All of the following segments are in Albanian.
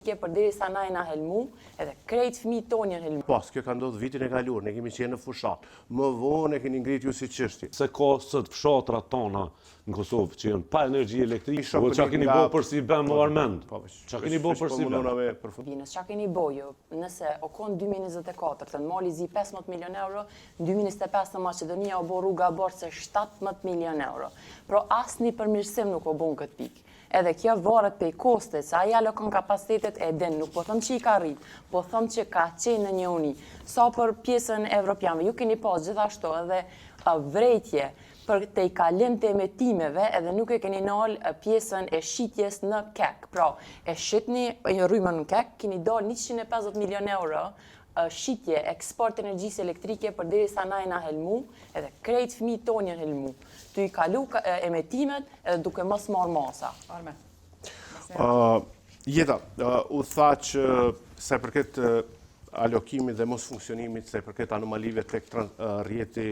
Përderisa na jena helmu, edhe krejt fëmijët tonë janë helmu. Pas, kjo ka ndodhur vitin e kaluar, ne kemi qenë në fushat. Më vonë e keni ngrit ju si çështje. Se ka sot fshatrat tona në Kosovë që janë pa energji elektrike, po çka keni bërë për si bëm Armend? Çka keni bërë për si bëm? Çka keni bërë? Nëse o kon 2024, të mali zi 15 milion euro, në 2025 në Maqedonia o bë rruga borë se 17 milion euro. Pro asnjë përmirësim nuk o bën këtë pikë. Edhe kjo varet pe kostet, se aja lokon kapacitetet e den, nuk po thëmë që i ka rrit, po thëmë që ka qenë në një uni. Sa për pjesën evropianve, ju keni pas gjithashtu edhe vrejtje për te i kalim të emetimeve edhe nuk e keni nalë pjesën e shitjes në kek. Pra, e shitni rrymën në kek, keni dalë 150 milion euro shitje, eksport energjisë elektrike përderisa na jena helmu, edhe krejt fëmijët tonë janë helmu. Të i kalu emetimet edhe duke mos marrë masa. Jeta, u tha që se përket alokimit dhe mos funksionimit, se përket anomalive tek rrjeti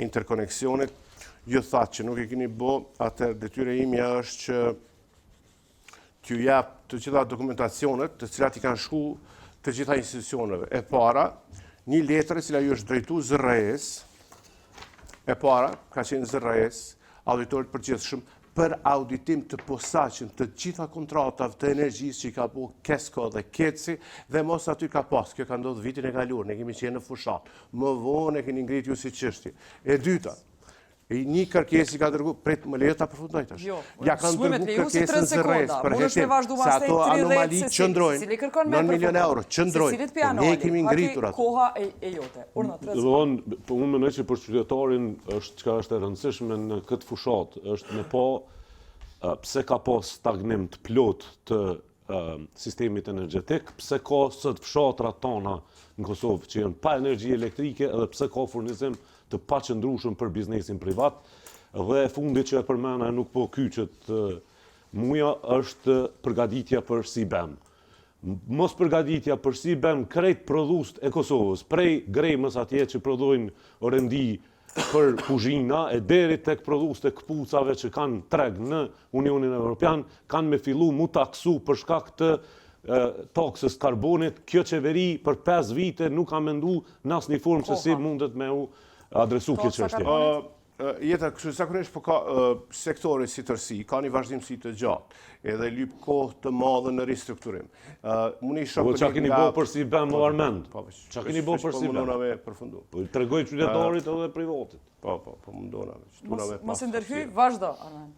interkoneksionit, ju tha që nuk e keni bo, atër detyra imja është që t'ju jap të gjitha dokumentacionet të cilat i kanë shku të gjitha institucioneve. E para, një letër e cila ju është drejtu ZRE-s, e para, ka qenë ZRE-s, auditorit përgjithshëm, për auditim të posaçëm të gjitha kontratave të energjisë që i ka bu KESCO dhe KECI, dhe mos aty ka pas, kjo ka ndodhur vitin e kaluar, ne kemi qenë në fushat. Më vonë e keni ngrit ju si çështje. E dyta, një kërkesë i ka dërgu, prit më lejo ta përfundoj tash. Ja kanë dërgu kërkesën ZRE-s për hetim, se ato anomali qëndrojnë, 9 milion euro, qëndrojnë, ne kemi ngritur ato. Koha e jote. Unë mendoj që për qytetarin është çka është e rëndësishme në këtë fushat, është me pa pse ka pas stagnim të plot të sistemit energjetik, pse ka sot fshatrat tona në Kosovë që janë pa energji elektrike edhe pse ka furnizim të paqëndrueshëm për biznesin privat, dhe fundi që e përmena nuk po kyçet muja është përgatitja për si bem. Mos përgatitja për si bem krejt prodhuest e Kosovës, prej gremës atje që prodhojnë rendi për kuzhina e deri tek prodhuest e këpucave që kanë treg në Unionin Evropian, kanë me fillu mu taksu për shkak të taksës karbonit. Kjo qeveri për 5 vite nuk ka mendu në asnjë formë se si mundet me u adresu kjo çështje. Jeta, kështu zakonisht po ka sektori si tërsi, ka një vazhdimsi të gjatë, edhe lyp kohë të madhe në ristrukturim. Qa keni bo për si bem o Armend? Qa keni bo për si bem? Tregoj qytetarit edhe privatit. Po, mundona. Mos ndërhyj, vazhdo, Armend.